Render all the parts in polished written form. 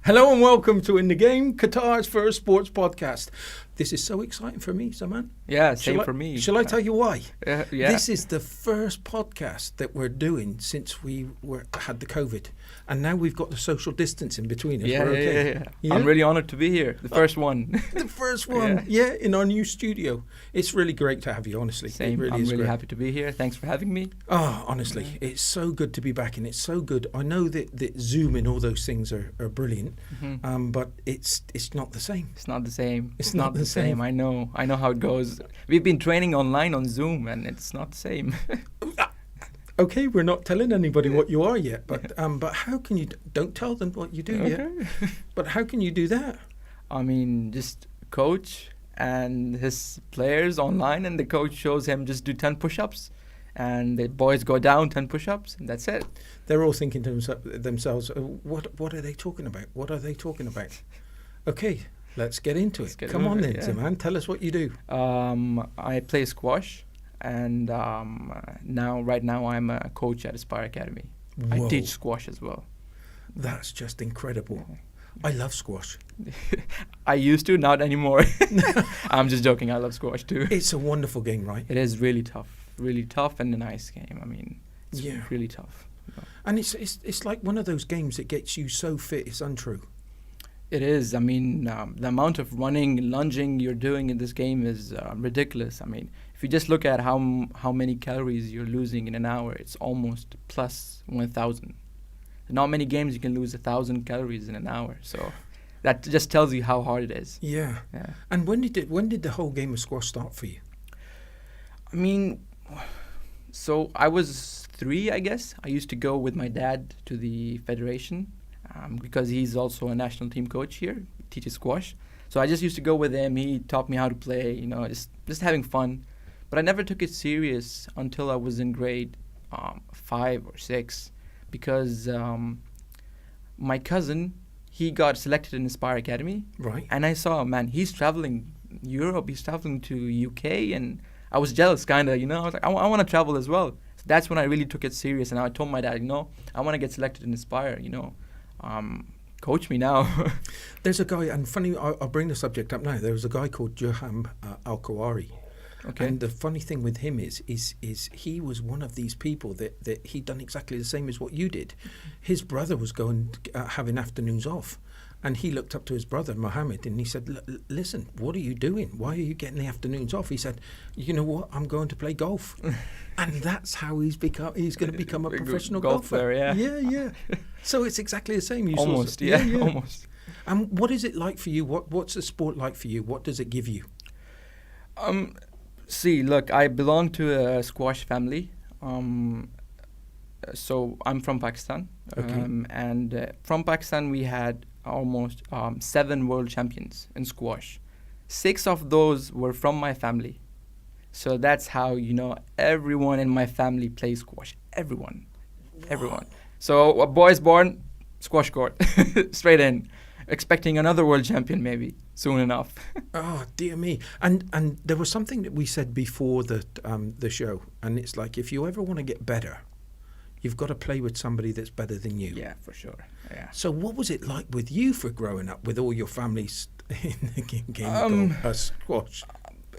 Hello and welcome to In the Game, Qatar's first sports podcast. This is so exciting for me, Zaman. Yeah, same for me. Shall I tell you why? Yeah. This is the first podcast that we're doing since we had the COVID. And now we've got the social distance in between us. Yeah. I'm really honored to be here. The first one. The first one, in our new studio. It's really great to have you, honestly. Same. It really I'm is really great. happy to be here. Thanks for having me. Oh, honestly, it's so good to be back, and it's so good. I know that Zoom and all those things are brilliant, but it's not the same. It's not the same. It's not the same. I know how it goes. We've been training online on Zoom, and it's not the same. Okay, we're not telling anybody what you are yet, but how can you? Don't tell them what you do yet. But how can you do that? I mean, just coach and his players online, and the coach shows him just do 10 push-ups, and the boys go down 10 push-ups, and that's it. They're all thinking to themselves, what are they talking about? What are they talking about? Okay, let's get into it. Come on then, Zaman. Tell us what you do. I play squash, and right now I'm a coach at Aspire Academy. Whoa. I teach squash as well. That's just incredible. I love squash. I used to, not anymore. I'm just joking. I love squash too. It's a wonderful game, right? It is really tough and a nice game. I mean, it's really tough. And it's like one of those games that gets you so fit, it's untrue. It is. I mean, the amount of running, lunging you're doing in this game is ridiculous. I mean, if you just look at how many calories you're losing in an hour, it's almost plus 1,000. Not many games you can lose 1,000 calories in an hour. So that just tells you how hard it is. Yeah. And when did the whole game of squash start for you? I mean, so I was 3, I guess. I used to go with my dad to the federation because he's also a national team coach here. He teaches squash. So I just used to go with him. He taught me how to play, just having fun. But I never took it serious until I was in grade 5 or 6 because my cousin, he got selected in Aspire Academy. Right. And I saw, man, he's traveling Europe, he's traveling to UK, and I was jealous, kind of, I was like, I want to travel as well. So that's when I really took it serious, and I told my dad, I want to get selected in Aspire, coach me now. There's a guy, and funny, I'll bring the subject up now. There was a guy called Joham Alcowari. Okay. And the funny thing with him is he was one of these people that he'd done exactly the same as what you did. His brother was going having afternoons off, and he looked up to his brother Mohammed and he said, "Listen, what are you doing? Why are you getting the afternoons off?" He said, "You know what? I'm going to play golf," and that's how he's going to become a professional golfer. Yeah. So it's exactly the same. Almost. And what is it like for you? What's the sport like for you? What does it give you? See, look, I belong to a squash family. So I'm from Pakistan. Okay. And from Pakistan, we had almost 7 world champions in squash. 6 of those were from my family. So that's how, everyone in my family plays squash. Everyone. So a boy's born, squash court, straight in. Expecting another world champion maybe soon enough. Oh dear me! And there was something that we said before the show, and it's like if you ever want to get better, you've got to play with somebody that's better than you. Yeah, for sure. Yeah. So what was it like with you for growing up with all your families in the game of squash?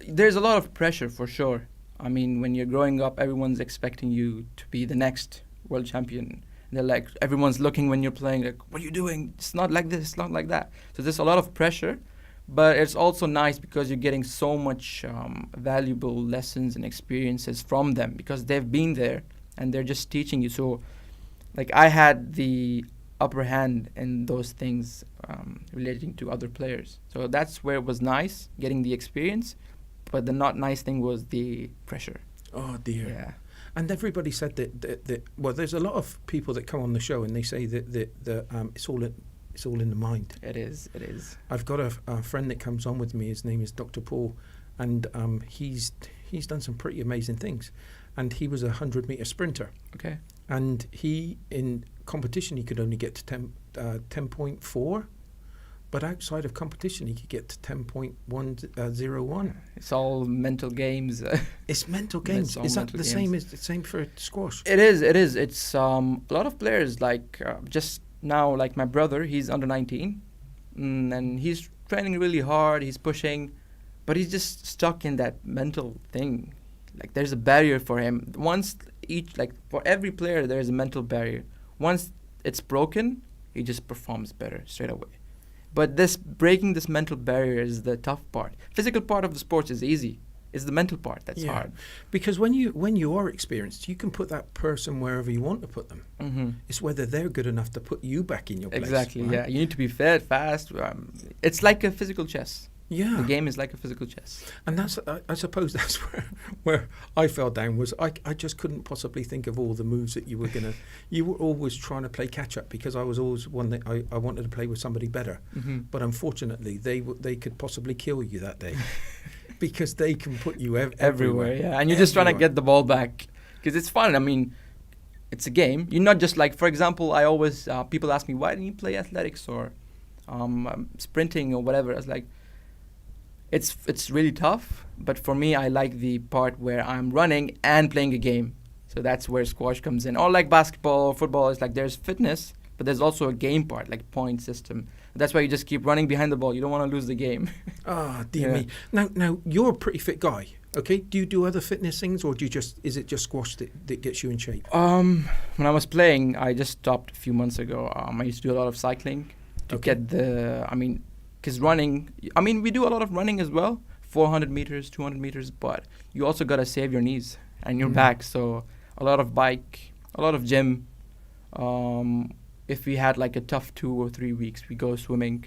There's a lot of pressure for sure. I mean, when you're growing up, everyone's expecting you to be the next world champion. They're like, everyone's looking when you're playing, like, what are you doing? It's not like this, it's not like that. So there's a lot of pressure, but it's also nice because you're getting so much valuable lessons and experiences from them because they've been there and they're just teaching you. So, like, I had the upper hand in those things relating to other players. So that's where it was nice, getting the experience, but the not nice thing was the pressure. Oh, dear. Yeah. And everybody said that well, there's a lot of people that come on the show and they say that it's all in the mind. It is. I've got a friend that comes on with me. His name is Dr. Paul, and he's done some pretty amazing things. And he was a 100-meter sprinter. Okay. And he, in competition, he could only get to 10.4. But outside of competition, he could get to 10.101. It's all mental games. It's mental games. Is that the same for squash? It is. It's a lot of players just now, like my brother, he's under 19, and he's training really hard. He's pushing, but he's just stuck in that mental thing. Like there's a barrier for him. For every player, there's a mental barrier. Once it's broken, he just performs better straight away. But breaking this mental barrier is the tough part. Physical part of the sports is easy. It's the mental part that's hard. Because when you are experienced, you can put that person wherever you want to put them. Mm-hmm. It's whether they're good enough to put you back in your place. Exactly. Right? Yeah. You need to be fit, fast. It's like a physical chess. Yeah. The game is like a physical chess. And that's, I suppose that's where I fell down was I just couldn't possibly think of all the moves that you were always trying to play catch up because I was always one that I wanted to play with somebody better. Mm-hmm. But unfortunately, they could possibly kill you that day because they can put you everywhere. Yeah. And you're just trying to get the ball back because it's fun. I mean, it's a game. You're not just like, for example, I always, people ask me, why didn't you play athletics or sprinting or whatever? I was like, it's really tough, but for me, I like the part where I'm running and playing a game. So that's where squash comes in. Or like basketball or football, it's like there's fitness, but there's also a game part, like point system. That's why you just keep running behind the ball. You don't want to lose the game. Dear me. Now you're a pretty fit guy, okay? Do you do other fitness things, or is it just squash that gets you in shape? When I was playing, I just stopped a few months ago. I used to do a lot of cycling to get because running, we do a lot of running as well, 400 meters, 200 meters, but you also got to save your knees and your back. So a lot of bike, a lot of gym. If we had like a tough 2 or 3 weeks, we go swimming,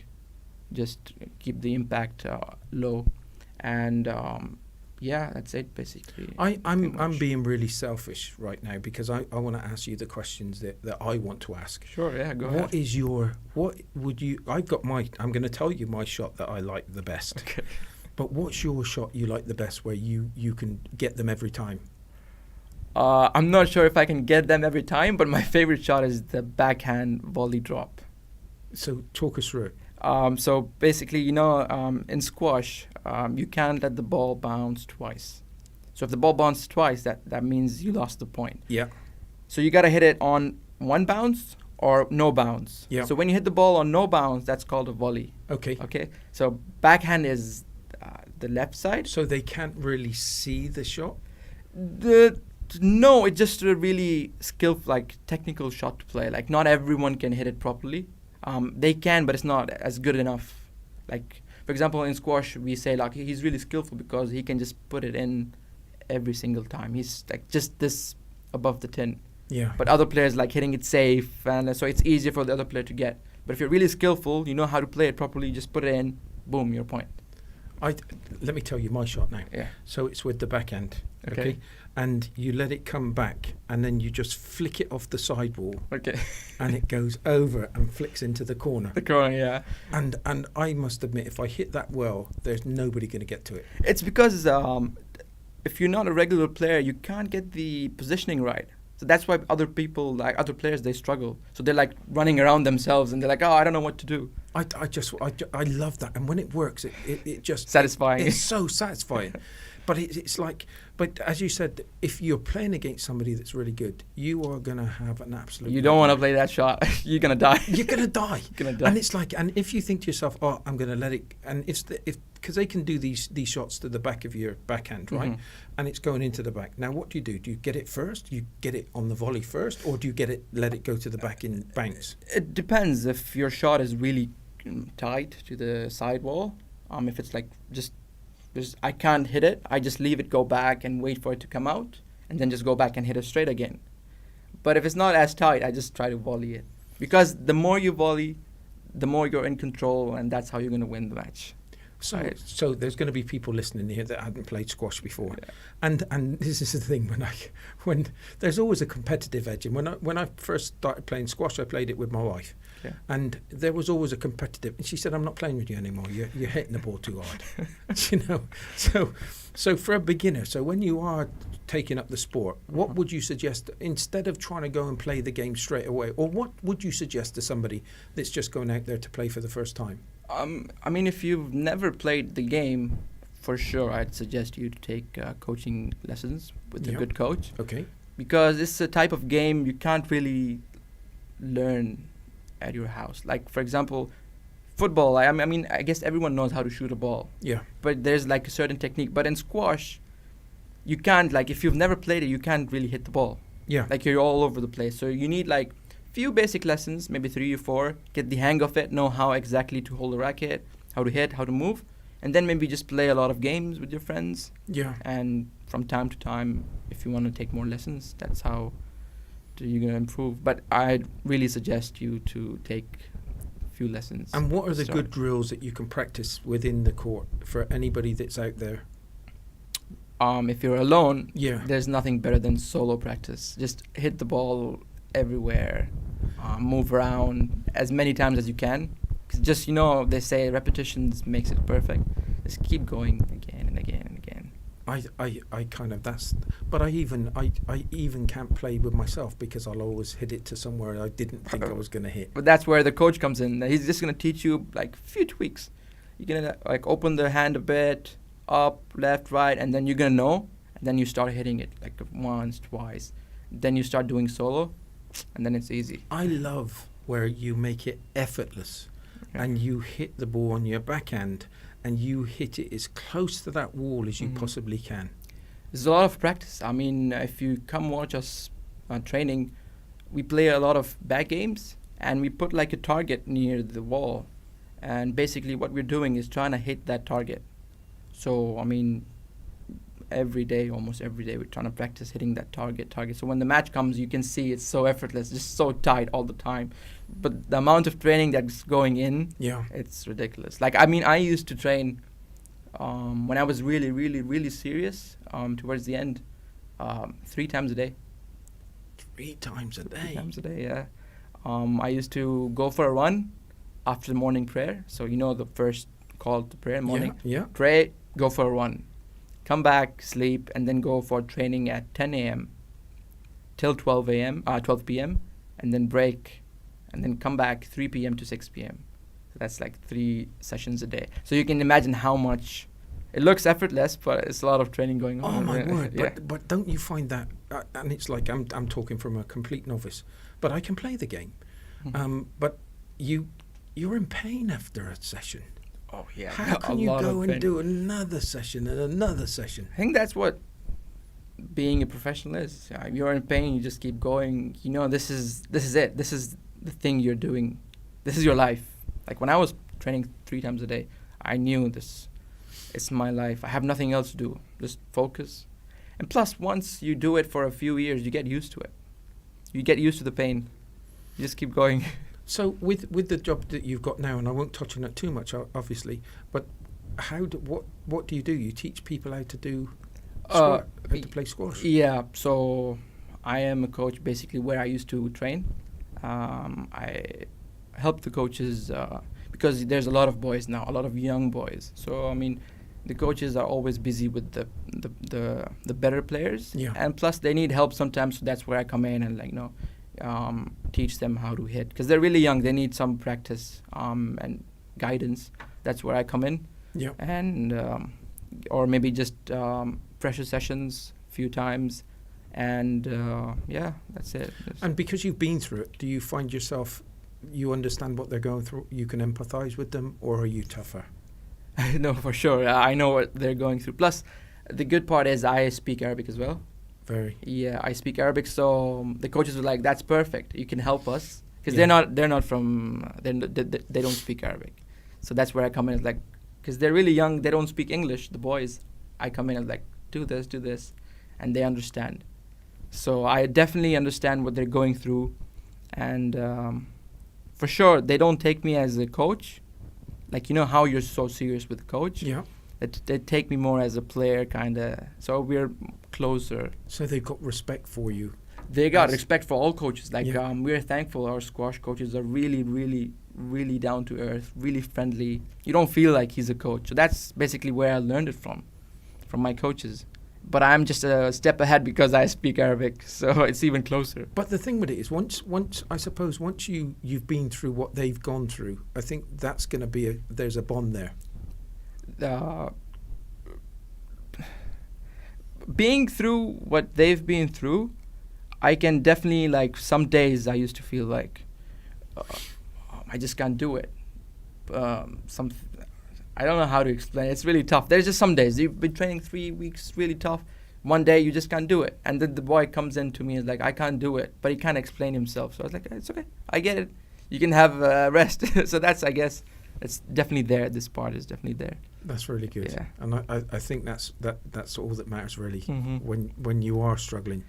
just keep the impact low. And that's it basically. I'm being really selfish right now because I want to ask you the questions that I want to ask. Sure, yeah, go ahead. I'm going to tell you my shot that I like the best. Okay. But what's your shot you like the best where you can get them every time? I'm not sure if I can get them every time, but my favorite shot is the backhand volley drop. So talk us through it. So basically, in squash, you can't let the ball bounce twice. So if the ball bounces twice, that means you lost the point. Yeah. So you got to hit it on one bounce or no bounce. Yeah. So when you hit the ball on no bounce, that's called a volley. Okay. Okay. So backhand is the left side. So they can't really see the shot? No, it's just a really skillful, technical shot to play. Like, not everyone can hit it properly. They can, but it's not as good enough. Like, for example, in squash, we say, he's really skillful because he can just put it in every single time. He's, just this above the tin. Yeah. But other players, hitting it safe, and so it's easier for the other player to get. But if you're really skillful, you know how to play it properly, you just put it in, boom, your point. Let me tell you my shot now. Yeah. So it's with the backhand, okay? And you let it come back, and then you just flick it off the sidewall. Okay. And it goes over and flicks into the corner. The corner, yeah. And I must admit, if I hit that well, there's nobody going to get to it. It's because if you're not a regular player, you can't get the positioning right. So that's why other players, they struggle. So they're running around themselves, and they're like, oh, I don't know what to do. I love that, and when it works, it just satisfying. It's so satisfying. But but as you said, if you're playing against somebody that's really good, you are going to have an absolute. You don't want to play that shot. You're going to die. You're going to die. You're going to die. And it's and if you think to yourself, oh, I'm going to let it, and because they can do these shots to the back of your backhand, right? Mm-hmm. And it's going into the back. Now, what do? Do you get it first? You get it on the volley first, or do you let it go to the back in bounce? It depends. If your shot is really tight to the sidewall, if it's just I can't hit it, I just leave it go back and wait for it to come out, and then just go back and hit it straight again. But if it's not as tight, I just try to volley it, because the more you volley, the more you're in control, and that's how you're going to win the match. So there's going to be people listening here that hadn't played squash before, yeah. and this is the thing when there's always a competitive edge. And when I first started playing squash, I played it with my wife, yeah. And there was always a competitive. And she said, "I'm not playing with you anymore. You're hitting the ball too hard." So for a beginner, so when you are taking up the sport, what would you suggest instead of trying to go and play the game straight away, or what would you suggest to somebody that's just going out there to play for the first time? If you've never played the game, for sure, I'd suggest you to take coaching lessons with a good coach. Okay. Because it's a type of game you can't really learn at your house. Like, for example, football, I mean, I guess everyone knows how to shoot a ball. Yeah. But there's like a certain technique. But in squash, you can't, like, if you've never played it, you can't really hit the ball. Yeah. Like, you're all over the place. So you need like few basic lessons, maybe 3 or 4, get the hang of it, know how exactly to hold a racket, how to hit, how to move, and then maybe just play a lot of games with your friends. Yeah. And from time to time, if you want to take more lessons, that's how you're going to improve. But I'd really suggest you to take a few lessons. And what are the Start. good drills that you can practice within the court for anybody that's out there? If you're alone, Yeah. there's nothing better than solo practice. Just hit the ball everywhere, move around as many times as you can. 'Cause just, they say repetitions makes it perfect. Just keep going again and again and again. I kind of but I even can't play with myself because I'll always hit it to somewhere I didn't think I was going to hit. But that's where the coach comes in. He's just going to teach you like a few tweaks. You're going to like open the hand a bit, up, left, right, and then you're going to know. And then you start hitting it like once, twice. Then you start doing solo, and then it's easy. I love where you make it effortless and you hit the ball on your backhand and you hit it as close to that wall as you possibly can. There's a lot of practice. I mean, if you come watch us training, we play a lot of back games and we put like a target near the wall. And basically what we're doing is trying to hit that target. So, I mean, almost every day, we're trying to practice hitting that target. So when the match comes, you can see it's so effortless, just so tight all the time. But the amount of training that's going in, it's ridiculous. Like, I mean, I used to train when I was really, really, really serious towards the end, 3 times a day. 3 times a day? 3 times a day, yeah. I used to go for a run after the morning prayer. So, the first call to prayer in the morning. Yeah. Pray, go for a run. Come back, sleep, and then go for training at 10 a.m. till 12 p.m. and then break, and then come back 3 p.m. to 6 p.m. So that's like 3 sessions a day. So you can imagine how much it looks effortless, but it's a lot of training going on. Oh my word! Yeah. But don't you find that? And it's like I'm talking from a complete novice, but I can play the game. But you're in pain after a session. Oh yeah. How can you go and do another session and another session? I think that's what being a professional is. You're in pain, you just keep going. This is it. This is the thing you're doing. This is your life. Like when I was training 3 times a day, I knew this. It's my life. I have nothing else to do. Just focus. And plus, once you do it for a few years, you get used to it. You get used to the pain. You just keep going. So with the job that you've got now, and I won't touch on it too much, obviously, but what do? You teach people how to do how to play squash? Yeah. So I am a coach basically where I used to train. I help the coaches because there's a lot of boys now, a lot of young boys. So I mean, the coaches are always busy with the better players, and plus they need help sometimes. So that's where I come in and teach them how to hit because they're really young. They need some practice and guidance. That's where I come in. Yeah. And or maybe just pressure sessions a few times, and that's it. And because you've been through it, do you find yourself you understand what they're going through? You can empathize with them, or are you tougher? No, for sure. I know what they're going through. Plus, the good part is I speak Arabic as well. Very. Yeah, I speak Arabic, so the coaches were like, "That's perfect. You can help us," because they don't speak Arabic. So that's where I come in, like, because they're really young. They don't speak English. The boys, I come in and like, do this, and they understand. So I definitely understand what they're going through, and for sure they don't take me as a coach, like how you're so serious with the coach. Yeah. They take me more as a player, kind of. So we're closer. So they've got respect for you. They got respect for all coaches. Like we're thankful our squash coaches are really, really, really down to earth, really friendly. You don't feel like he's a coach. So that's basically where I learned it from my coaches. But I'm just a step ahead because I speak Arabic, so it's even closer. But the thing with it is, once I suppose once you've been through what they've gone through, I think that's going to be there's a bond there. Being through what they've been through, I can definitely, like, some days I used to feel like, I just can't do it. Some I don't know how to explain. It's really tough. There's just some days you've been training 3 weeks, really tough. One day you just can't do it, and then the boy comes in to me and is like, I can't do it, but he can't explain himself. So I was like, it's okay, I get it. You can have rest. So that's, I guess, it's definitely there. This part is definitely there. That's really good. Yeah. And I think that's all that matters really. Mm-hmm. When you are struggling.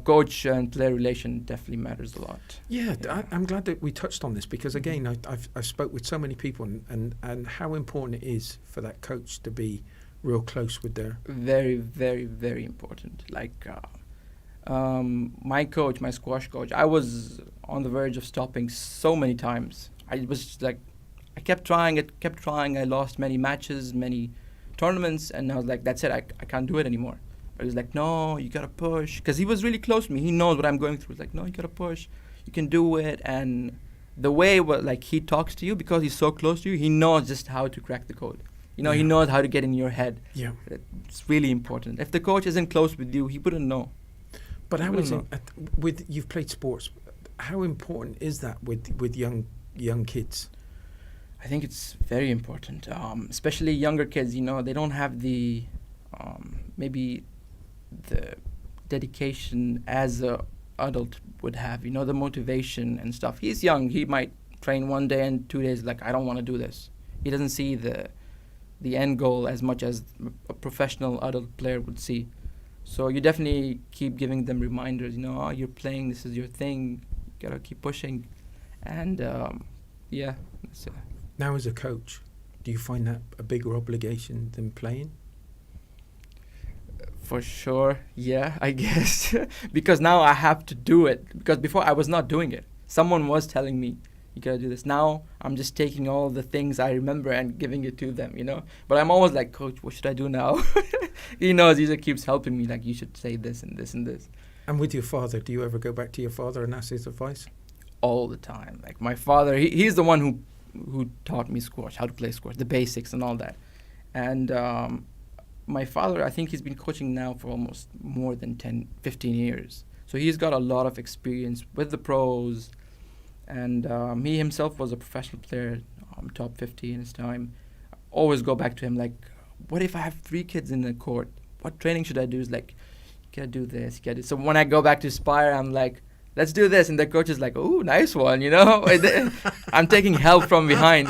Coach and player relation definitely matters a lot. Yeah, I'm glad that we touched on this, because again, I've spoke with so many people and how important it is for that coach to be real close with their... Very, very, very important. Like my coach, my squash coach, I was on the verge of stopping so many times. I was like, I kept trying. I lost many matches, many tournaments, and I was like, that's it, I can't do it anymore. But he was like, no, you gotta push. Because he was really close to me. He knows what I'm going through. He's like, no, you gotta push. You can do it. And the way like he talks to you, because he's so close to you, he knows just how to crack the code. You know, he knows how to get in your head. Yeah. It's really important. If the coach isn't close with you, he wouldn't know. But how is it, you've played sports, how important is that with young kids? I think it's very important, especially younger kids. You know, they don't have the maybe the dedication as a adult would have. You know, the motivation and stuff. He's young. He might train one day and 2 days like, I don't want to do this. He doesn't see the end goal as much as a professional adult player would see. So you definitely keep giving them reminders. You know, oh, you're playing. This is your thing. You gotta keep pushing, and yeah. That's it. Now, as a coach, do you find that a bigger obligation than playing? For sure, yeah, I guess. Because now I have to do it. Because before I was not doing it. Someone was telling me, you gotta do this. Now I'm just taking all the things I remember and giving it to them, you know. But I'm always like, Coach, what should I do now? He knows, he just keeps helping me, like, you should say this and this and this. And with your father, do you ever go back to your father and ask his advice? All the time. Like, my father, he's the one who taught me squash, how to play squash, the basics and all that. And my father, I think he's been coaching now for almost more than 10, 15 years. So he's got a lot of experience with the pros. And he himself was a professional player, top 50 in his time. I always go back to him like, what if I have 3 kids in the court? What training should I do? He's like, you gotta do this, you gotta do. So when I go back to Spire, I'm like, let's do this. And the coach is like, oh, nice one, you know? I'm taking help from behind.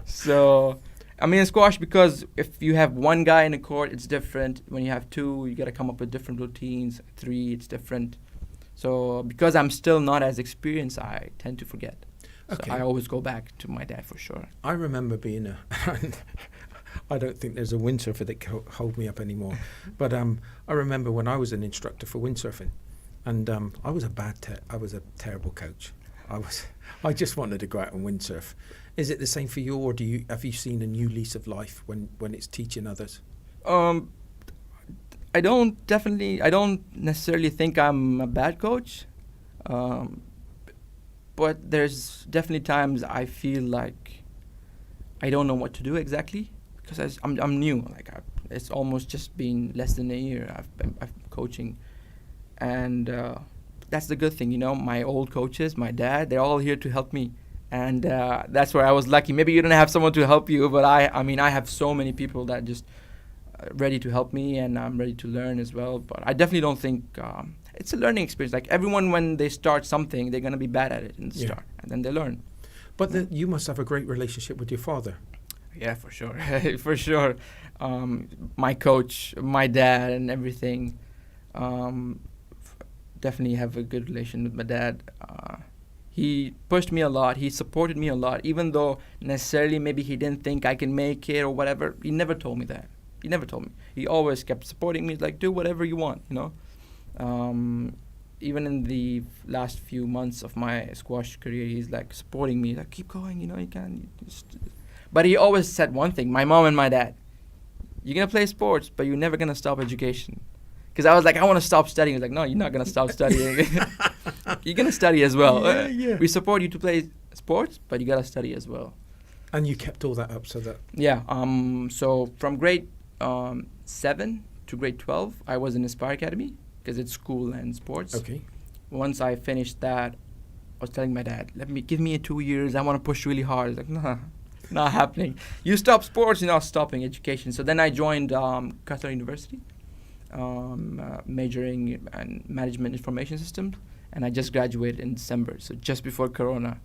So, I mean, in squash, because if you have one guy in the court, it's different. When you have 2, you gotta come up with different routines. 3, it's different. So because I'm still not as experienced, I tend to forget. Okay. So I always go back to my dad for sure. I remember being I don't think there's a windsurfer that can hold me up anymore. But I remember when I was an instructor for windsurfing, and I was a terrible coach. I just wanted to go out and windsurf. Is it the same for you, or have you seen a new lease of life when it's teaching others? I don't necessarily think I'm a bad coach, but there's definitely times I feel like I don't know what to do exactly, because I'm new. Like it's almost just been less than a year I've been coaching, and that's the good thing, you know. My old coaches, my dad, they're all here to help me, and that's where I was lucky. Maybe you don't have someone to help you, but I mean I have so many people that just ready to help me, and I'm ready to learn as well. But I definitely don't think it's a learning experience. Like everyone, when they start something, they're gonna be bad at it in the start, and then they learn. But you must have a great relationship with your father. Yeah, for sure, for sure. My coach, my dad, and everything. Definitely have a good relation with my dad. He pushed me a lot. He supported me a lot, even though necessarily maybe he didn't think I can make it or whatever. He never told me that. He never told me. He always kept supporting me, like, do whatever you want, you know. Even in the last few months of my squash career, he's like supporting me, like, keep going, you know, you can. But he always said one thing, my mom and my dad, you're going to play sports, but you're never going to stop education. Because I was like, I want to stop studying. He was like, no, you're not going to stop studying. You're going to study as well. Yeah. We support you to play sports, but you got to study as well. And you kept all that up so that... Yeah. So from grade 7 to grade 12, I was in Aspire Academy, because it's school and sports. Okay. Once I finished that, was telling my dad, give me 2 years. I want to push really hard. He's like, nah, not happening. You stop sports, you're not stopping education. So then I joined Qatar University, majoring in management information systems, and I just graduated in December, so just before Corona.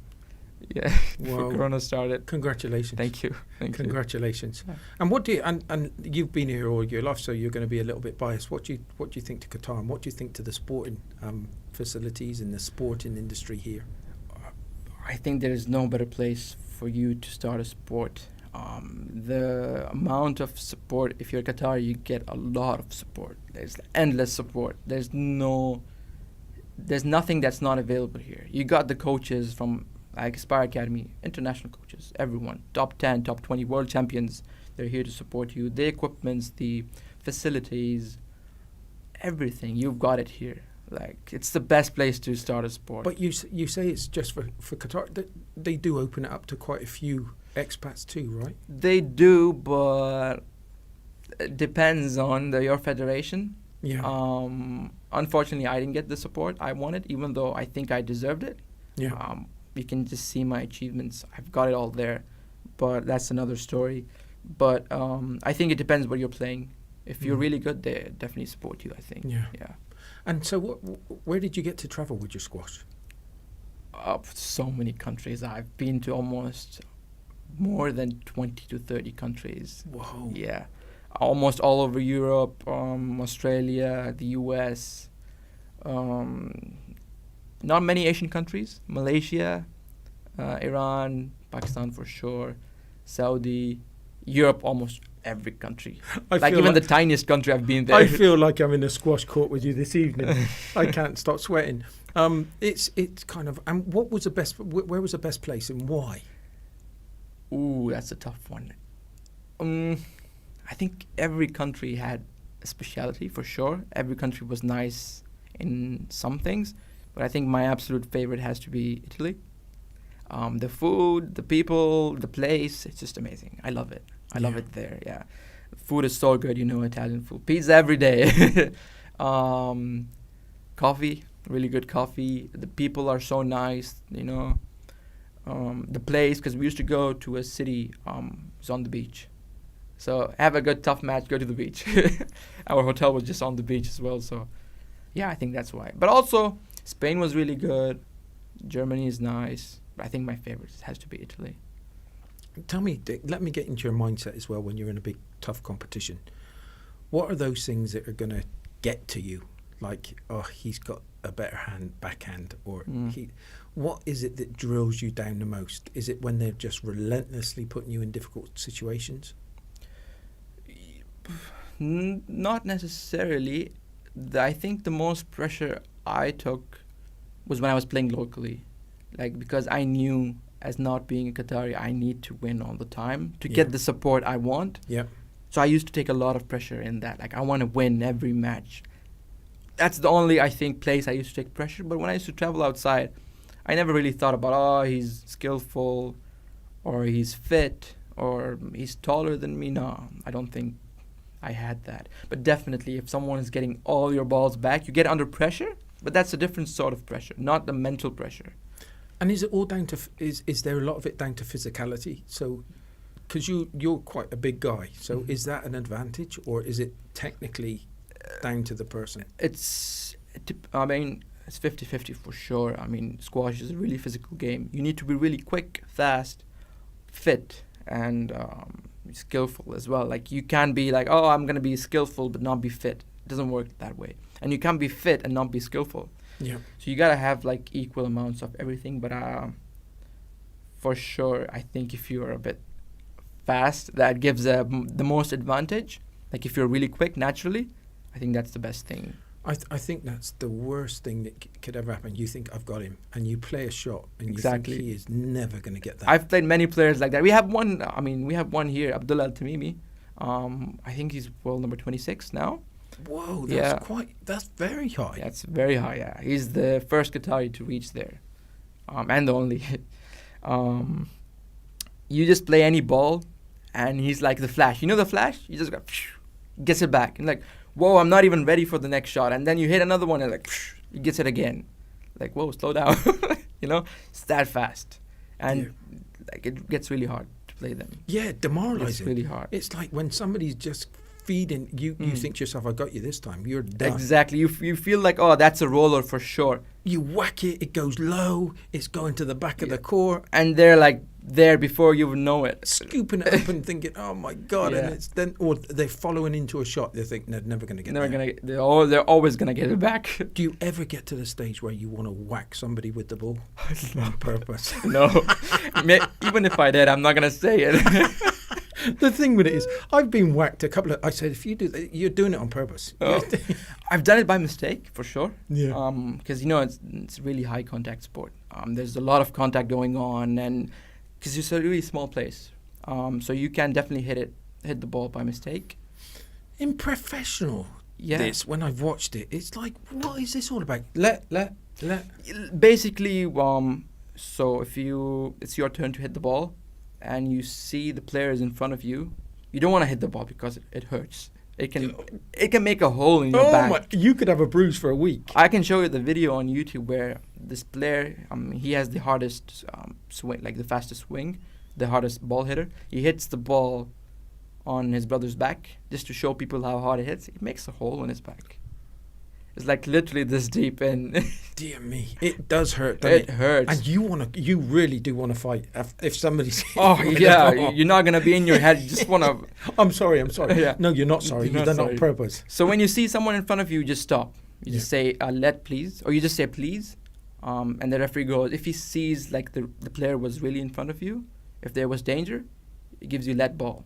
Yeah, before Corona started. Congratulations. Thank you. Congratulations. Yeah. And what do you and you've been here all your life, so you're going to be a little bit biased. What do you think to Qatar, and what do you think to the sporting facilities and the sporting industry here? I think there is no better place for you to start a sport. The amount of support, if you're Qatar, you get a lot of support. There's endless support. There's nothing that's not available here. You got the coaches from like Aspire Academy, international coaches, everyone, top 10, top 20 world champions. They're here to support you. The equipments, the facilities, everything, you've got it here. Like, it's the best place to start a sport. But you say it's just for Qatar. They do open it up to quite a few expats too, right? They do, but it depends on your federation. Yeah. Unfortunately, I didn't get the support I wanted, even though I think I deserved it. Yeah. You can just see my achievements. I've got it all there, but that's another story. But I think it depends what you're playing. If you're really good, they definitely support you, I think. Yeah. Yeah. And so where did you get to travel with your squash? So many countries. I've been to almost more than 20 to 30 countries. Whoa. Yeah. Almost all over Europe, Australia, the US. Not many Asian countries. Malaysia, Iran, Pakistan for sure, Saudi, Europe, almost every country. Even the tiniest country I've been there. I feel like I'm in a squash court with you this evening. I can't stop sweating. It's kind of. And what was the best? Where was the best place and why? Ooh, that's a tough one. I think every country had a speciality for sure. Every country was nice in some things, but I think my absolute favorite has to be Italy. The food, the people, the place, it's just amazing. I love it. I love it there, yeah. Food is so good, Italian food. Pizza every day. Coffee, really good coffee. The people are so nice, The place, because we used to go to a city, it's on the beach. So have a good tough match, go to the beach. Our hotel was just on the beach as well, so yeah, I think that's why. But also, Spain was really good. Germany is nice. But I think my favorite has to be Italy. Tell me, let me get into your mindset as well when you're in a big, tough competition. What are those things that are going to get to you? Like, he's got a better backhand, or what is it that drills you down the most? Is it when they're just relentlessly putting you in difficult situations? Not necessarily. I think the most pressure I took was when I was playing locally. Because I knew, as not being a Qatari, I need to win all the time to get the support I want. Yeah. So I used to take a lot of pressure in that. I want to win every match. That's the only, I think, place I used to take pressure. But when I used to travel outside, I never really thought about, he's skillful, or he's fit, or he's taller than me. No, I don't think I had that. But definitely, if someone is getting all your balls back, you get under pressure. But that's a different sort of pressure, not the mental pressure. And is it all down to, is there a lot of it down to physicality? So, because you're quite a big guy, so is that an advantage, or is it technically down to the person? It's 50-50 for sure. Squash is a really physical game. You need to be really quick, fast, fit, and skillful as well. You can't be I'm going to be skillful but not be fit. It doesn't work that way. And you can't be fit and not be skillful. Yeah. So you gotta have equal amounts of everything. But for sure, I think if you're a bit fast, that gives the most advantage. If you're really quick naturally, I think that's the best thing. I think that's the worst thing that could ever happen. You think, I've got him, and you play a shot, and you think he is never going to get that. I've played many players like that. We have one. We have one here, Abdullah Tamimi. I think he's world number 26 now. Whoa, that's very high. That's very high, yeah. He's the first Qatari to reach there. And the only. You just play any ball, and he's like the Flash. You know the Flash? You just go, gets it back. And whoa, I'm not even ready for the next shot. And then you hit another one, and he gets it again. Whoa, slow down. it's that fast, and like it gets really hard to play them. Yeah, demoralizing. It's really hard. It's like when somebody's just feeding you. You think to yourself, "I got you this time." You're done. Exactly. You feel like, oh, that's a roller for sure. You whack it. It goes low. It's going to the back of the court, and they're like there before you even know it, scooping it up and thinking, "Oh my god!" And it's then, or they're following into a shot. They think they're never going to get. They're always going to get it back. Do you ever get to the stage where you want to whack somebody with the ball on purpose? No. Even if I did, I'm not going to say it. The thing with it is, I've been whacked a couple of. I said, if you do that, you're doing it on purpose. Oh. I've done it by mistake for sure. Yeah. Because it's really high contact sport. There's a lot of contact going on, and because it's a really small place, so you can definitely hit the ball by mistake. In professional, this when I've watched it, it's like, what is this all about? Let. Basically, so if it's your turn to hit the ball, and you see the players in front of you, you don't want to hit the ball because it hurts. It can make a hole in your back. You could have a bruise for a week. I can show you the video on YouTube where this player, he has the hardest swing, like the fastest swing, the hardest ball hitter. He hits the ball on his brother's back just to show people how hard it hits. It makes a hole in his back. It's like literally this deep in. Dear me, it does hurt. Doesn't it hurts. And you really do want to fight if somebody's. Oh yeah, you're not gonna be in your head. You just wanna. I'm sorry. Yeah. No, you're not sorry. You've done it on purpose. So when you see someone in front of you, you just stop. You just say let please, or you just say please, and the referee goes. If he sees like the player was really in front of you, if there was danger, it gives you let ball.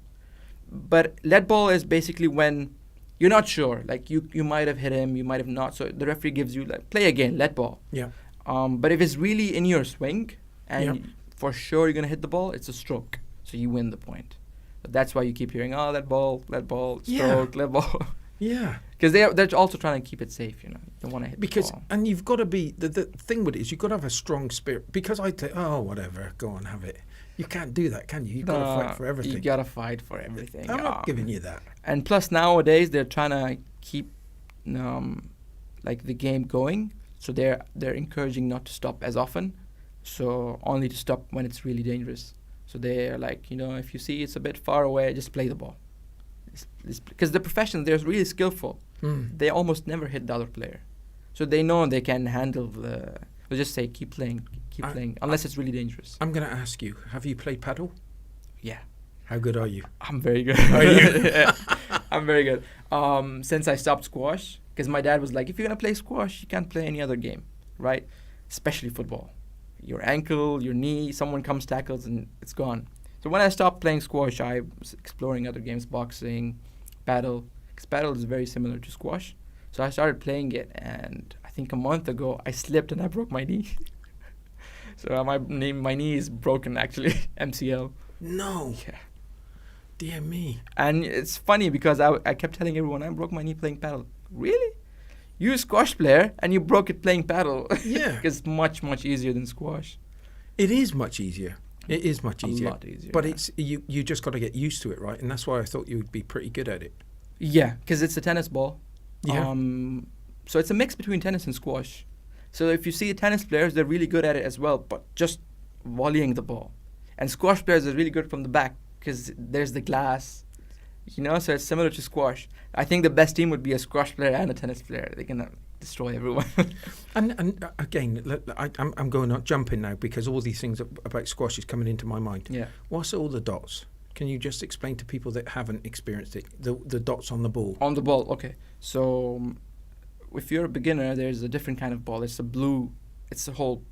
But let ball is basically when you're not sure, like you might have hit him, you might have not. So the referee gives you like play again, let ball. Yeah. But if it's really in your swing and for sure you're gonna hit the ball, it's a stroke. So you win the point. But that's why you keep hearing, oh, let ball, stroke, let ball. Yeah. Because they're also trying to keep it safe, you don't want to hit the ball. And you've got to be the thing with it is you've got to have a strong spirit. Because I take whatever, go on, have it. You can't do that, can you? You've got to fight for everything. You got to fight for everything. I'm not giving you that. And plus nowadays they're trying to keep like the game going, so they're encouraging not to stop as often, so only to stop when it's really dangerous. So they're like, if you see it's a bit far away, just play the ball. Because the professionals, they're really skillful. They almost never hit the other player, so they know they can handle the. They'll just say keep playing, unless it's really dangerous. I'm going to ask you, have you played paddle? Yeah. How good are you? I'm very good. Are you? Yeah, I'm very good. Since I stopped squash, because my dad was like, if you're going to play squash, you can't play any other game, right? Especially football. Your ankle, your knee, someone comes, tackles, and it's gone. So when I stopped playing squash, I was exploring other games, boxing, paddle, because paddle is very similar to squash. So I started playing it, and I think a month ago, I slipped and I broke my knee. So my knee is broken, actually, MCL. No. Yeah. Dear me. And it's funny because I kept telling everyone, I broke my knee playing paddle. Really? You're a squash player and you broke it playing paddle. Yeah. Because it's much, much easier than squash. It is much easier. It is much easier. A lot easier. But it's you just got to get used to it, right? And that's why I thought you would be pretty good at it. Yeah, because it's a tennis ball. Yeah. So it's a mix between tennis and squash. So if you see tennis players, they're really good at it as well, but just volleying the ball. And squash players are really good from the back because there's the glass, so it's similar to squash. I think the best team would be a squash player and a tennis player. They can destroy everyone. and again, I'm going on jumping now because all these things about squash is coming into my mind. Yeah. What's all the dots? Can you just explain to people that haven't experienced it, the dots on the ball? On the ball, okay. So if you're a beginner, there's a different kind of ball. It's a blue. It's the whole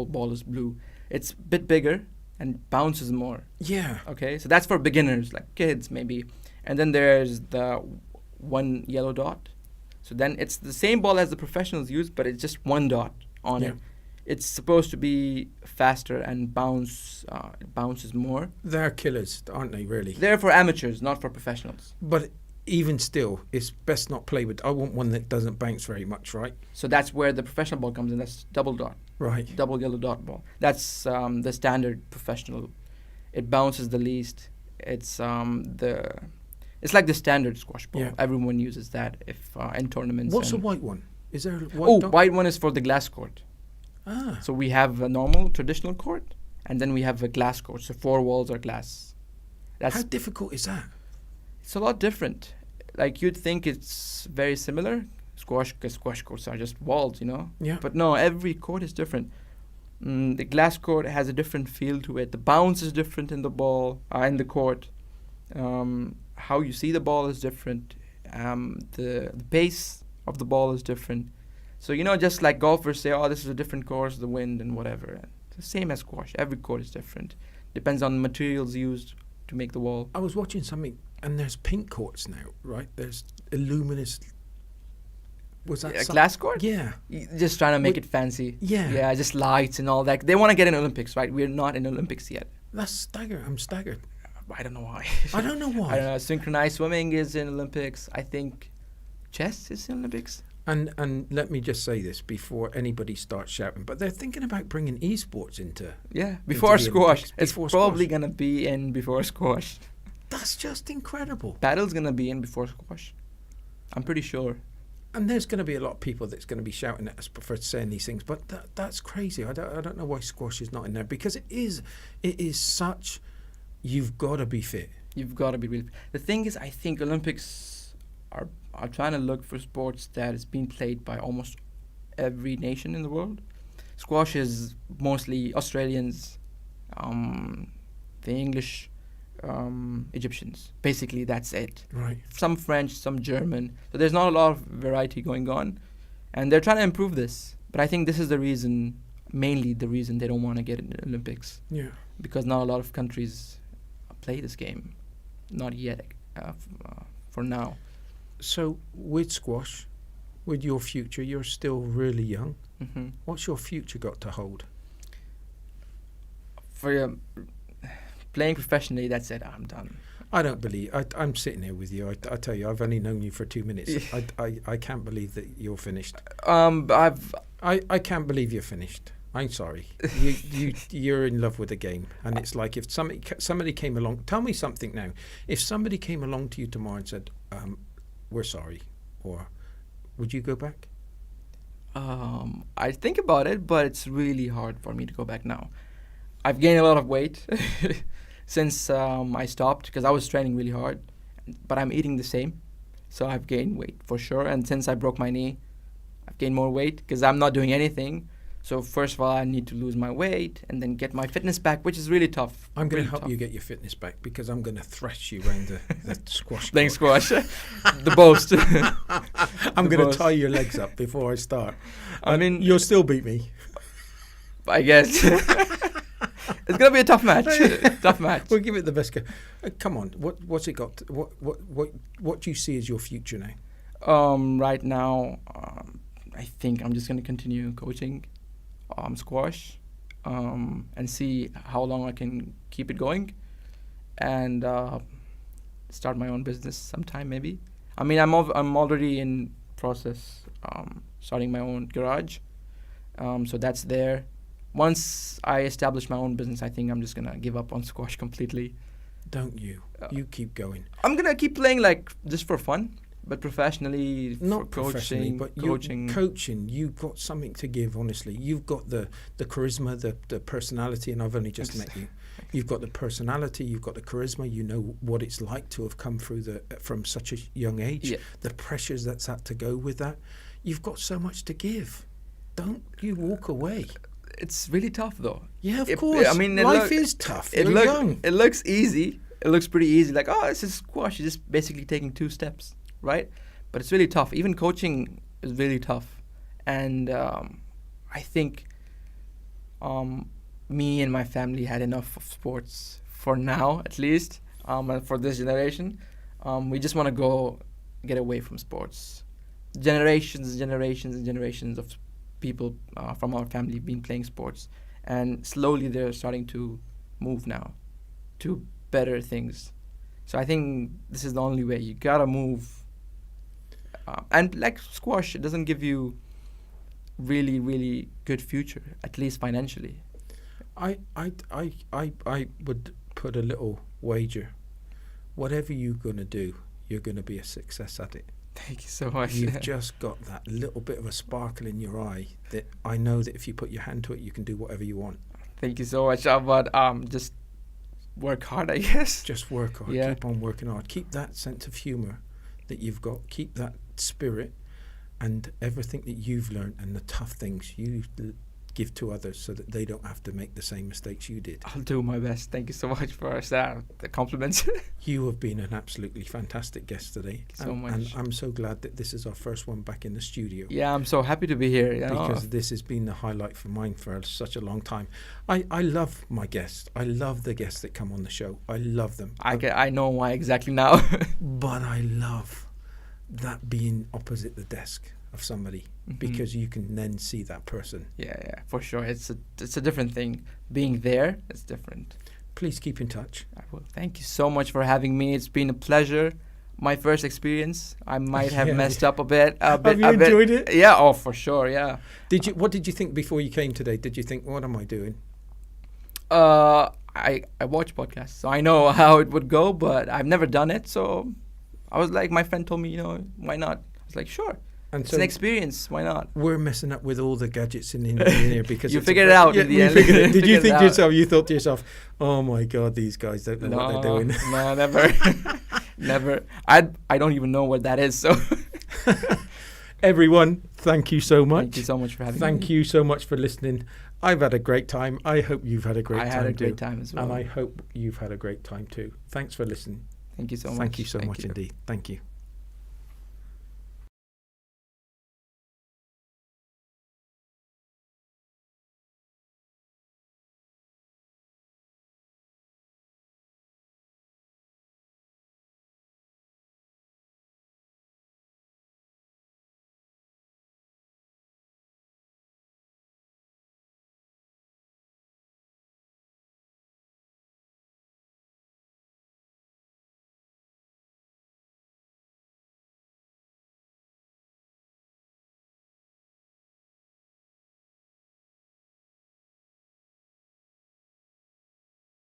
ball is blue. It's a bit bigger and bounces more. Yeah. Okay, so that's for beginners, like kids maybe. And then there's the one yellow dot. So then it's the same ball as the professionals use, but it's just one dot on it. It's supposed to be faster and bounces more. They're killers, aren't they, really? They're for amateurs, not for professionals. But even still, it's best not play with. I want one that doesn't bounce very much, right? So that's where the professional ball comes in. That's double dot. Right. Double yellow dot ball. That's the standard professional. It bounces the least. It's it's like the standard squash ball. Yeah. Everyone uses that if in tournaments. What's the white one? Is there a white dot? White one is for the glass court. Ah. So we have a normal traditional court, and then we have a glass court. So 4 walls are glass. How difficult is that? It's a lot different. Like you'd think it's very similar. Squash, because squash courts are just walls, you know. Yeah. But no, every court is different. The glass court has a different feel to it. The bounce is different in the ball, in the court. How you see the ball is different. The pace of the ball is different. So, you know, just like golfers say, oh, this is a different course, the wind and whatever. It's the same as squash. Every court is different. Depends on the materials used to make the wall. I was watching something, and there's pink courts now, right? There's luminous. Was that A glass court? Yeah. Just trying to make it fancy. Yeah. Yeah, just lights and all that. They want to get in Olympics, right? We're not in Olympics yet. That's staggered. I'm staggered. I don't know why. I don't know why. I don't know. Synchronized swimming is in Olympics. I think chess is in Olympics. And let me just say this before anybody starts shouting, but they're thinking about bringing esports into. Yeah, before the squash. Olympics. It's Before probably squash. going to be in before squash. That's just incredible. Paddle's going to be in before squash. I'm pretty sure. And there's going to be a lot of people that's going to be shouting at us for saying these things, but that's crazy. I don't know why squash is not in there, because it is such. You've got to be fit. You've got to be really. The thing is, I think Olympics are trying to look for sports that is being played by almost every nation in the world. Squash is mostly Australians, the English, Egyptians. Basically, that's it. Right. Some French, some German. So there's not a lot of variety going on, and they're trying to improve this. But I think this is the reason, mainly the reason they don't want to get in the Olympics. Yeah. Because not a lot of countries play this game. Not yet, for now. So with squash, with your future, you're still really young. Mm-hmm. What's your future got to hold? For playing professionally, that's it. I'm done. I don't believe. I'm sitting here with you. I tell you, I've only known you for 2 minutes. I can't believe that you're finished. I can't believe you're finished. I'm sorry. You're in love with the game, and it's like if somebody came along. Tell me something now. If somebody came along to you tomorrow and said, "We're sorry," or would you go back? I think about it, but it's really hard for me to go back now. I've gained a lot of weight since I stopped, because I was training really hard, but I'm eating the same, so I've gained weight for sure. And since I broke my knee, I've gained more weight because I'm not doing anything. So first of all, I need to lose my weight and then get my fitness back, which is really tough. I'm going really to help tough. you get your fitness back, because I'm going to thrash you around the squash Playing court. squash, the boast. I'm The going to boast. tie your legs up before I start. I mean, You'll still beat me. I guess it's gonna be a tough match. Tough match. We'll give it the best go. Come on, what's it got? What do you see as your future now? Right now, I think I'm just gonna continue coaching squash, and see how long I can keep it going, and start my own business sometime maybe. I mean, I'm already in process starting my own garage, so that's there. Once I establish my own business, I think I'm just gonna give up on squash completely. Don't you? You keep going. I'm gonna keep playing like just for fun, but professionally. Not for professionally, coaching, but coaching. coaching. You've got something to give. Honestly, you've got the charisma, the personality, and I've only just met you. You've got the personality. You've got the charisma. You know what it's like to have come through from such a young age. Yeah. The pressures that's had to go with that. You've got so much to give. Don't you walk away. It's really tough though. Yeah, of course. I mean, life is tough. You're young. It looks easy. It looks pretty easy. Like, oh, this is squash. You're just basically taking 2 steps, right? But it's really tough. Even coaching is really tough. And I think me and my family had enough of sports for now, at least, and for this generation. We just want to get away from sports. Generations and generations and generations of people from our family have been playing sports, and slowly they're starting to move now to better things. So I think this is the only way. You gotta move. And like squash, it doesn't give you really, really good future, at least financially. I would put a little wager. Whatever you're gonna do, you're gonna be a success at it. Thank you so much. You've just got that little bit of a sparkle in your eye that I know that if you put your hand to it, you can do whatever you want. Thank you so much. But just work hard, I guess. Just work hard. Yeah. Keep on working hard. Keep that sense of humour that you've got. Keep that spirit, and everything that you've learned and the tough things you give to others so that they don't have to make the same mistakes you did. I'll do my best. Thank you so much for the compliments. You have been an absolutely fantastic guest today. Thank you so much. And I'm so glad that this is our first one back in the studio. Yeah, I'm so happy to be here. Because this has been the highlight for mine for such a long time. I love my guests. I love the guests that come on the show. I love them. I know why exactly now. But I love that being opposite the desk of somebody, because you can then see that person. Yeah, for sure. It's a different thing. Being there, it's different. Please keep in touch. I will. Thank you so much for having me. It's been a pleasure. My first experience. I might have messed up a bit. Have you enjoyed it? Yeah. Oh, for sure. Yeah. What did you think before you came today? Did you think, what am I doing? I watch podcasts, so I know how it would go, but I've never done it. So I was like, my friend told me, why not? I was like, sure. And it's an experience. Why not? We're messing up with all the gadgets in here because you figured it out. Yeah, in the end. Did you think to yourself? You thought to yourself, "Oh my God, these guys don't know what they're doing." No, never, never. I don't even know what that is. So, everyone, thank you so much. Thank you so much for having me. Thank you so much for listening. I've had a great time. I hope you've had a great time too. I had a great time as well. And I hope you've had a great time too. Thanks for listening. Thank you so much. Thank you so much indeed. Thank you.